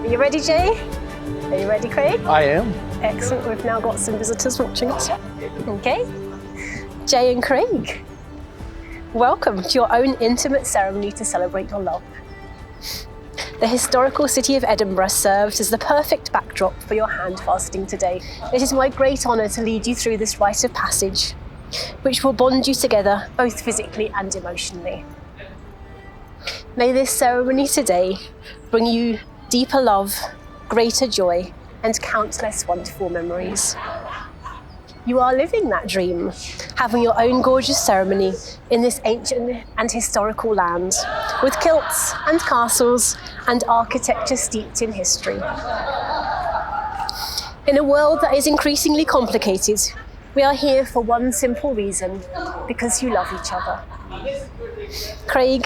Are you ready, Jay? Are you ready, Craig? I am. Excellent. We've now got some visitors watching us. Okay. Jay and Craig, welcome to your own intimate ceremony to celebrate your love. The historical city of Edinburgh serves as the perfect backdrop for your hand fasting today. It is my great honour to lead you through this rite of passage, which will bond you together both physically and emotionally. May this ceremony today bring you deeper love, greater joy, and countless wonderful memories. You are living that dream, having your own gorgeous ceremony in this ancient and historical land, with kilts and castles and architecture steeped in history. In a world that is increasingly complicated, we are here for one simple reason: because you love each other. Craig,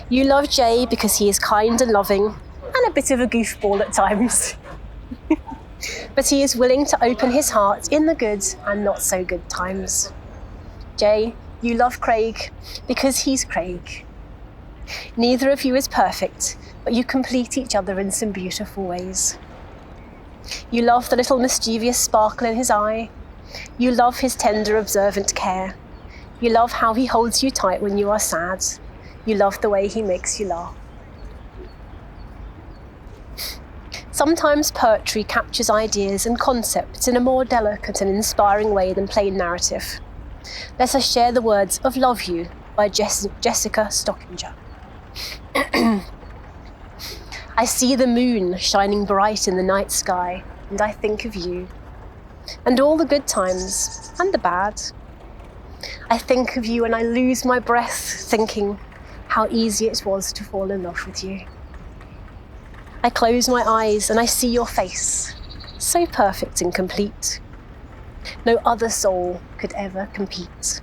you love Jay because he is kind and loving, and a bit of a goofball at times. But he is willing to open his heart in the good and not so good times. Jay, you love Craig because he's Craig. Neither of you is perfect, but you complete each other in some beautiful ways. You love the little mischievous sparkle in his eye. You love his tender, observant care. You love how he holds you tight when you are sad. You love the way he makes you laugh. Sometimes poetry captures ideas and concepts in a more delicate and inspiring way than plain narrative. Let us share the words of Love You by Jessica Stockinger. I see the moon shining bright in the night sky, and I think of you, and all the good times and the bad. I think of you and I lose my breath thinking how easy it was to fall in love with you. I close my eyes and I see your face, so perfect and complete. No other soul could ever compete.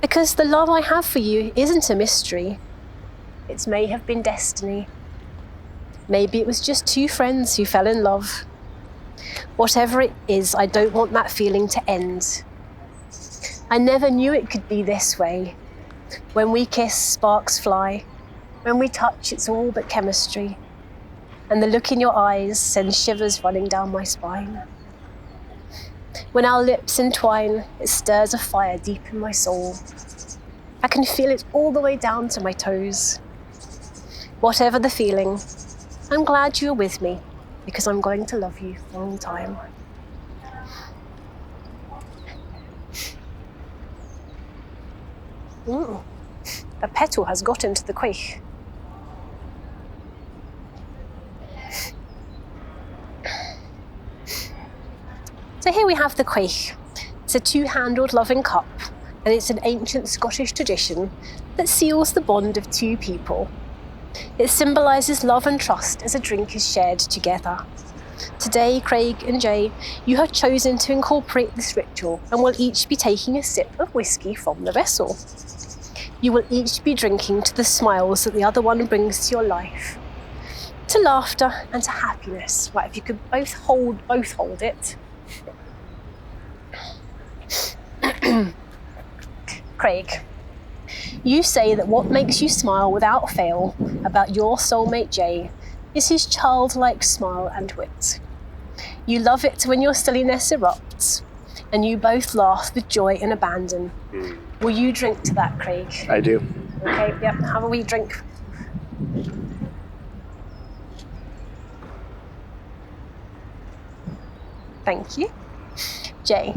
Because the love I have for you isn't a mystery. It may have been destiny. Maybe it was just two friends who fell in love. Whatever it is, I don't want that feeling to end. I never knew it could be this way. When we kiss, sparks fly. When we touch, it's all but chemistry. And the look in your eyes sends shivers running down my spine. When our lips entwine, it stirs a fire deep in my soul. I can feel it all the way down to my toes. Whatever the feeling, I'm glad you're with me, because I'm going to love you for all time. The petal has got into the quaich. So here we have the quaich. It's a two-handled loving cup, and it's an ancient Scottish tradition that seals the bond of two people. It symbolises love and trust as a drink is shared together. Today, Craig and Jay, you have chosen to incorporate this ritual and will each be taking a sip of whiskey from the vessel. You will each be drinking to the smiles that the other one brings to your life, to laughter and to happiness. Right, if you could both hold it. Craig, you say that what makes you smile without fail about your soulmate Jay is his childlike smile and wit. You love it when your silliness erupts, and you both laugh with joy and abandon. Will you drink to that, Craig? I do. Okay, yep, have a wee drink. Thank you. Jay,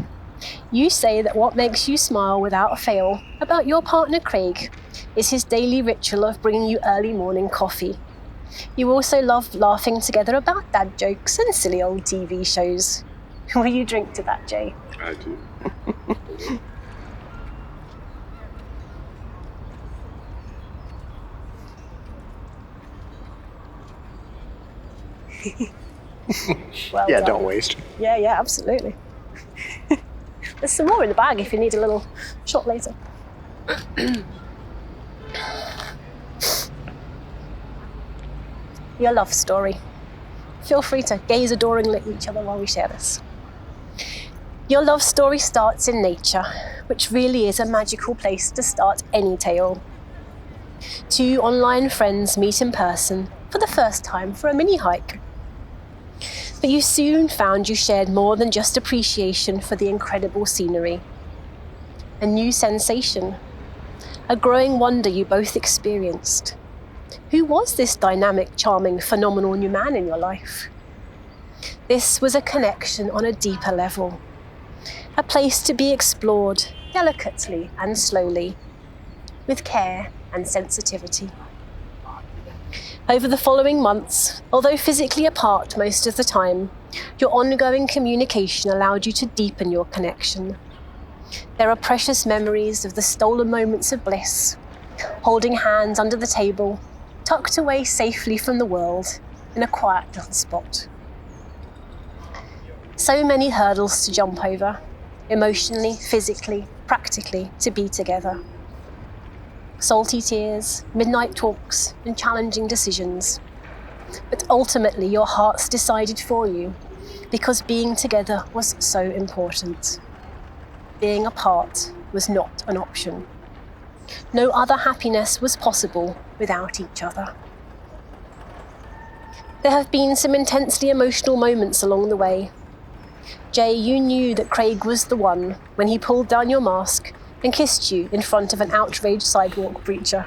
you say that what makes you smile without fail about your partner Craig is his daily ritual of bringing you early morning coffee. You also love laughing together about dad jokes and silly old TV shows. Will you drink to that, Jay? I do. Well Yeah, done. don't waste. Yeah, absolutely. There's some more in the bag if you need a little shot later. Your love story. Feel free to gaze adoringly at each other while we share this. Your love story starts in nature, which really is a magical place to start any tale. Two online friends meet in person for the first time for a mini hike. But you soon found you shared more than just appreciation for the incredible scenery. A new sensation, a growing wonder you both experienced. Who was this dynamic, charming, phenomenal new man in your life? This was a connection on a deeper level, a place to be explored delicately and slowly, with care and sensitivity. Over the following months, although physically apart most of the time, your ongoing communication allowed you to deepen your connection. There are precious memories of the stolen moments of bliss, holding hands under the table, tucked away safely from the world in a quiet little spot. So many hurdles to jump over, emotionally, physically, practically, to be together. Salty tears, midnight talks, and challenging decisions. But ultimately, your hearts decided for you, because being together was so important. Being apart was not an option. No other happiness was possible without each other. There have been some intensely emotional moments along the way. Jay, you knew that Craig was the one when he pulled down your mask and kissed you in front of an outraged sidewalk preacher.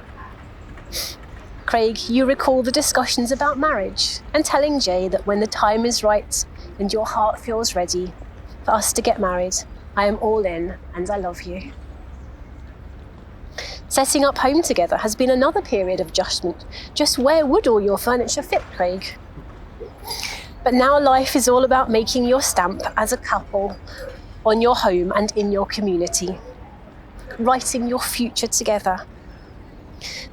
Craig, you recall the discussions about marriage and telling Jay that when the time is right and your heart feels ready for us to get married, I am all in and I love you. Setting up home together has been another period of adjustment. Just where would all your furniture fit, Craig? But now life is all about making your stamp as a couple on your home and in your community, writing your future together.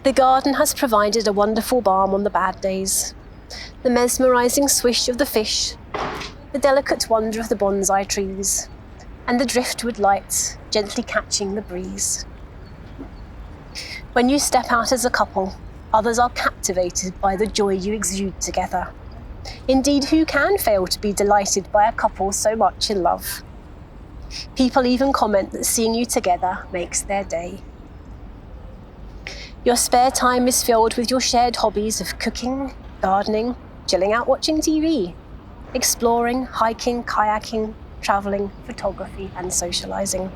The garden has provided a wonderful balm on the bad days, the mesmerising swish of the fish, the delicate wonder of the bonsai trees, and the driftwood lights gently catching the breeze. When you step out as a couple, others are captivated by the joy you exude together. Indeed, who can fail to be delighted by a couple so much in love? People even comment that seeing you together makes their day. Your spare time is filled with your shared hobbies of cooking, gardening, chilling out watching TV, exploring, hiking, kayaking, travelling, photography and socialising.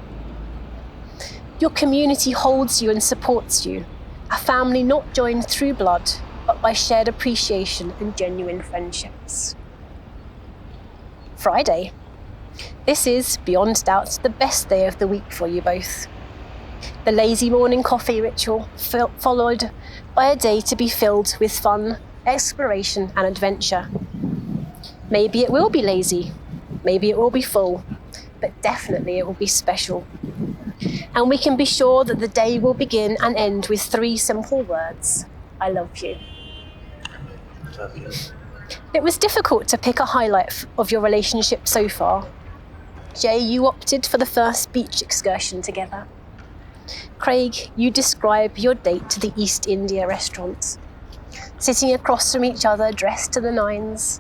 Your community holds you and supports you, a family not joined through blood, but by shared appreciation and genuine friendships. Friday. This is, beyond doubt, the best day of the week for you both. The lazy morning coffee ritual followed by a day to be filled with fun, exploration and adventure. Maybe it will be lazy, maybe it will be full, but definitely it will be special. And we can be sure that the day will begin and end with 3 simple words: I love you. Love you. It was difficult to pick a highlight of your relationship so far. Jay, you opted for the first beach excursion together. Craig, you describe your date to the East India restaurant, sitting across from each other dressed to the nines,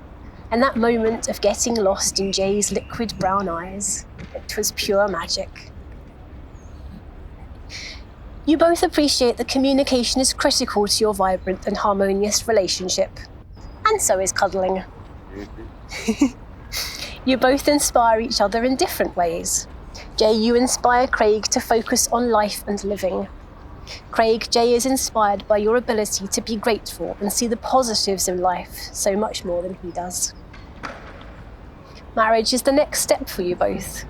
and that moment of getting lost in Jay's liquid brown eyes. It was pure magic. You both appreciate that communication is critical to your vibrant and harmonious relationship, and so is cuddling. You both inspire each other in different ways. Jay, you inspire Craig to focus on life and living. Craig, Jay is inspired by your ability to be grateful and see the positives in life so much more than he does. Marriage is the next step for you both.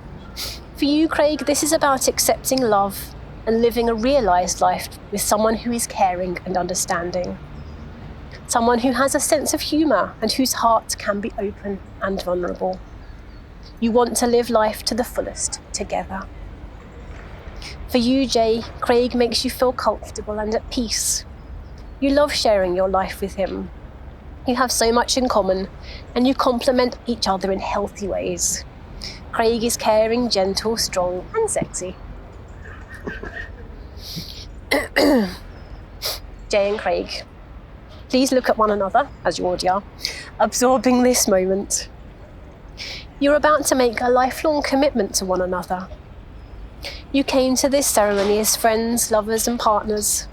For you, Craig, this is about accepting love and living a realised life with someone who is caring and understanding. Someone who has a sense of humour and whose heart can be open and vulnerable. You want to live life to the fullest together. For you, Jay, Craig makes you feel comfortable and at peace. You love sharing your life with him. You have so much in common, and you complement each other in healthy ways. Craig is caring, gentle, strong, and sexy. Jay and Craig, please look at one another, as you already are, absorbing this moment. You're about to make a lifelong commitment to one another. You came to this ceremony as friends, lovers, and partners.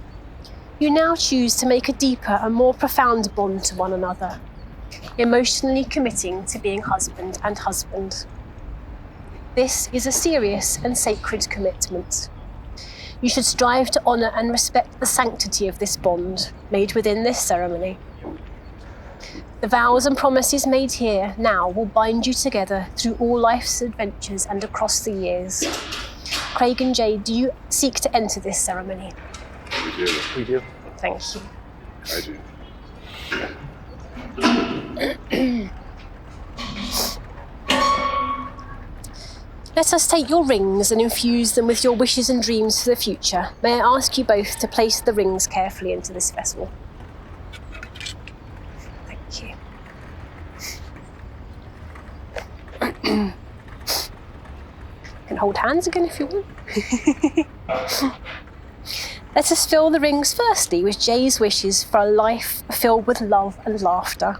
You now choose to make a deeper and more profound bond to one another, emotionally committing to being husband and husband. This is a serious and sacred commitment. You should strive to honour and respect the sanctity of this bond made within this ceremony. The vows and promises made here now will bind you together through all life's adventures and across the years. Craig and Jay, do you seek to enter this ceremony? We do. We do. Thank you. I do. Let us take your rings and infuse them with your wishes and dreams for the future. May I ask you both to place the rings carefully into this vessel? Thank you. You can hold hands again if you want. Let us fill the rings firstly with Jay's wishes for a life filled with love and laughter.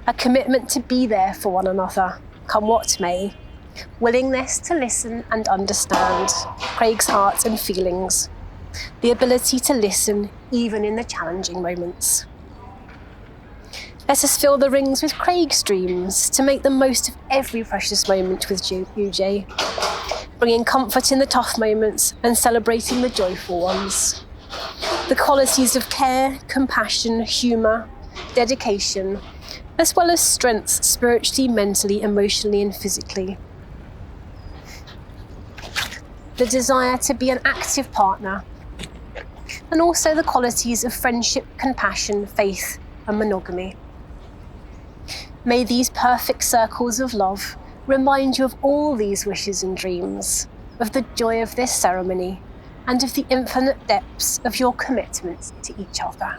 A commitment to be there for one another, come what may. Willingness to listen and understand Craig's heart and feelings. The ability to listen even in the challenging moments. Let us fill the rings with Craig's dreams to make the most of every precious moment with you, Jay. Bringing comfort in the tough moments and celebrating the joyful ones. The qualities of care, compassion, humour, dedication, as well as strengths spiritually, mentally, emotionally and physically. The desire to be an active partner, and also the qualities of friendship, compassion, faith and monogamy. May these perfect circles of love remind you of all these wishes and dreams, of the joy of this ceremony, and of the infinite depths of your commitment to each other.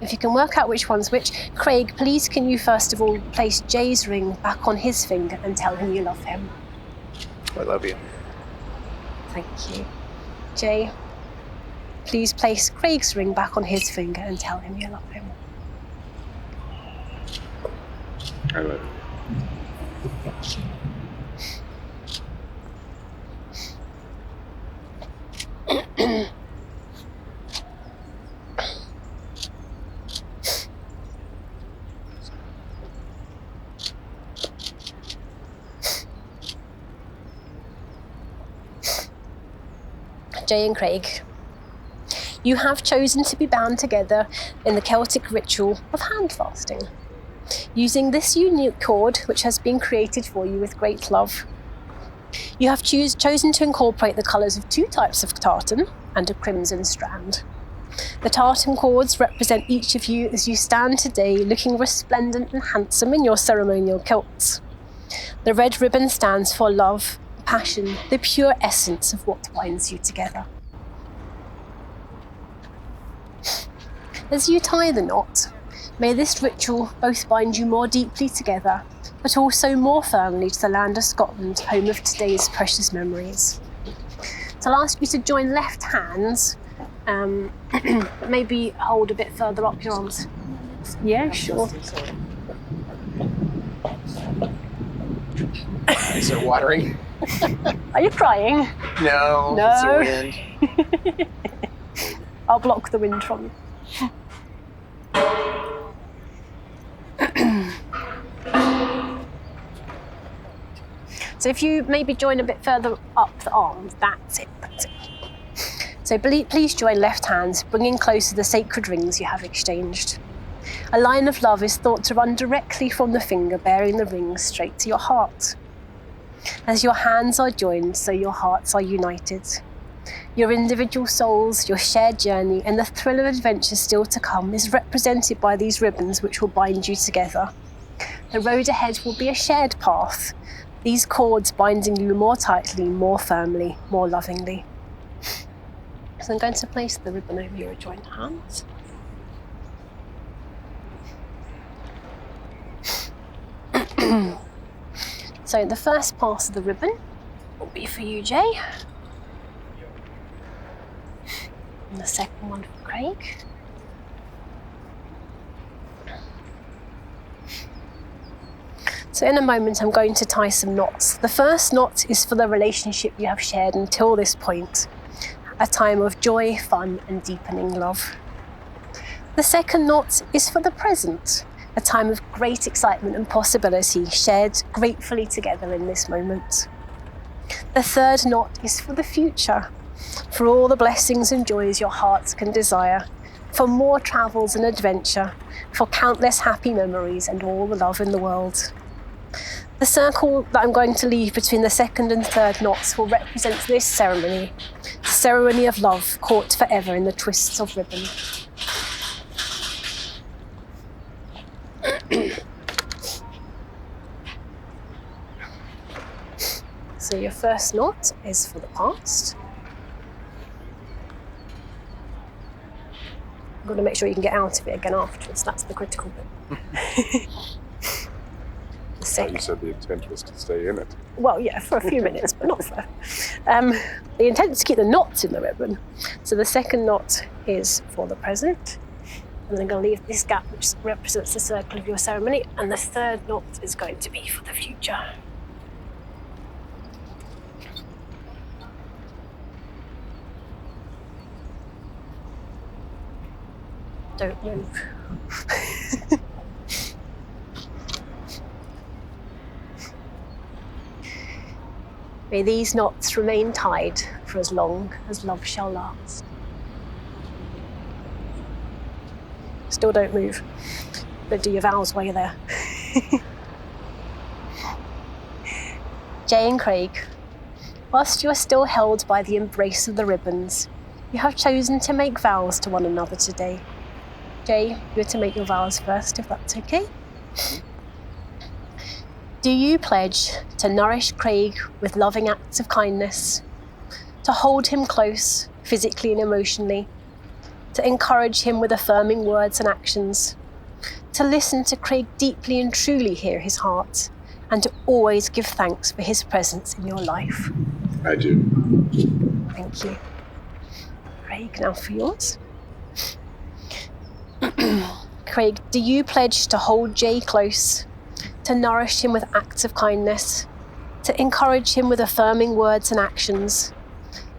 If you can work out which one's which, Craig, please can you first of all place Jay's ring back on his finger and tell him you love him. I love you. Thank you. Jay, please place Craig's ring back on his finger and tell him you love him. I love you. Jay and Craig, you have chosen to be bound together in the Celtic ritual of hand fasting, using this unique cord which has been created for you with great love. You have chosen to incorporate the colours of two types of tartan and a crimson strand. The tartan cords represent each of you as you stand today looking resplendent and handsome in your ceremonial kilts. The red ribbon stands for love, passion, the pure essence of what binds you together. As you tie the knot, may this ritual both bind you more deeply together, but also more firmly to the land of Scotland, home of today's precious memories. So I'll ask you to join left hands, maybe hold a bit further up your arms. Yeah, sure. Is it watering? Are you crying? No. No. It's the wind. I'll block the wind from you. So if you maybe join a bit further up the arms, that's it. So please join left hands, bringing closer the sacred rings you have exchanged. A line of love is thought to run directly from the finger, bearing the rings straight to your heart. As your hands are joined, so your hearts are united. Your individual souls, your shared journey, and the thrill of adventure still to come is represented by these ribbons which will bind you together. The road ahead will be a shared path, these cords binding you more tightly, more firmly, more lovingly. So I'm going to place the ribbon over your joined hands. So the first pass of the ribbon will be for you, Jay. And the second one for Craig. So in a moment I'm going to tie some knots. The first knot is for the relationship you have shared until this point. a time of joy, fun, and deepening love. The second knot is for the present, a time of great excitement and possibility shared gratefully together in this moment. The third knot is for the future, for all the blessings and joys your hearts can desire, for more travels and adventure, for countless happy memories and all the love in the world. The circle that I'm going to leave between the second and third knots will represent this ceremony, the ceremony of love caught forever in the twists of ribbon. So your first knot is for the past. You've got to make sure you can get out of it again afterwards. That's the critical bit. You said the intent was to stay in it. Well, yeah, for a few minutes, but not for... the intent is to keep the knots in the ribbon. So the second knot is for the present. And then I'm going to leave this gap, which represents the circle of your ceremony. And the third knot is going to be for the future. Don't move. May these knots remain tied for as long as love shall last. Still don't move, but do your vows while you're there. Jay and Craig, whilst you are still held by the embrace of the ribbons, you have chosen to make vows to one another today. Jay, you're to make your vows first, if that's okay. Do you pledge to nourish Craig with loving acts of kindness, to hold him close, physically and emotionally, to encourage him with affirming words and actions, to listen to Craig deeply and truly hear his heart, and to always give thanks for his presence in your life? I do. Thank you. Craig, now for yours. Craig, do you pledge to hold Jay close, to nourish him with acts of kindness, to encourage him with affirming words and actions,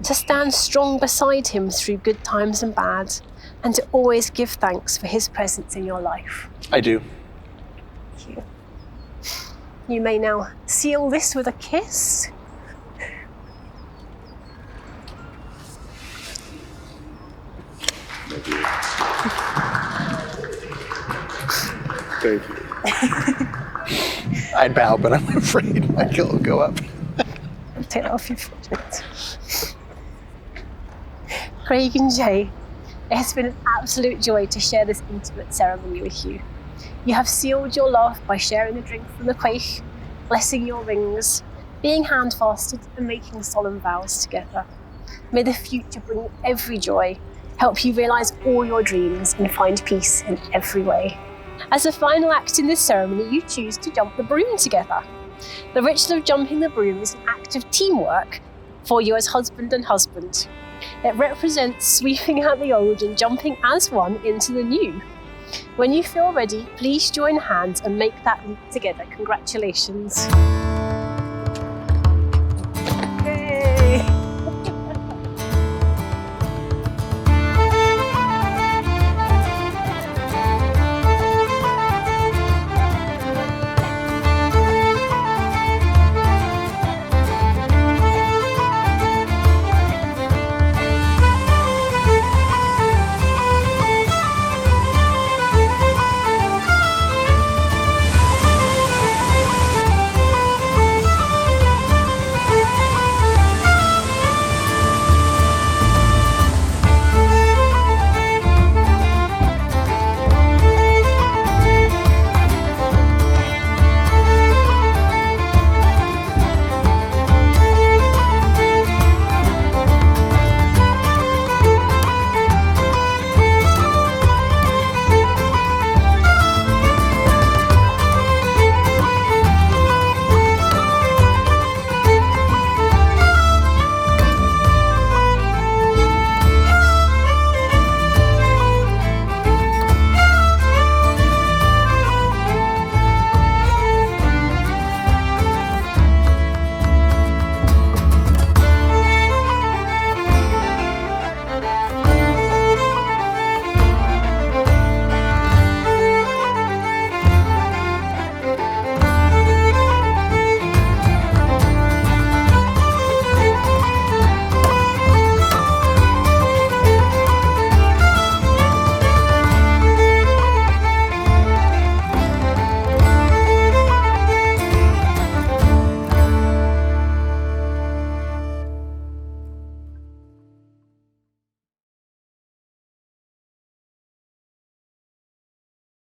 to stand strong beside him through good times and bad, and to always give thanks for his presence in your life? I do. Thank you. You may now seal this with a kiss. Thank you. I'd bow, but I'm afraid my guilt will go up. Take that off your foot. Craig and Jay, it has been an absolute joy to share this intimate ceremony with you. You have sealed your love by sharing a drink from the quaich, blessing your rings, being handfasted and making solemn vows together. May the future bring every joy, help you realise all your dreams and find peace in every way. As a final act in this ceremony, you choose to jump the broom together. The ritual of jumping the broom is an act of teamwork for you as husband and husband. It represents sweeping out the old and jumping as one into the new. When you feel ready, please join hands and make that leap together. Congratulations.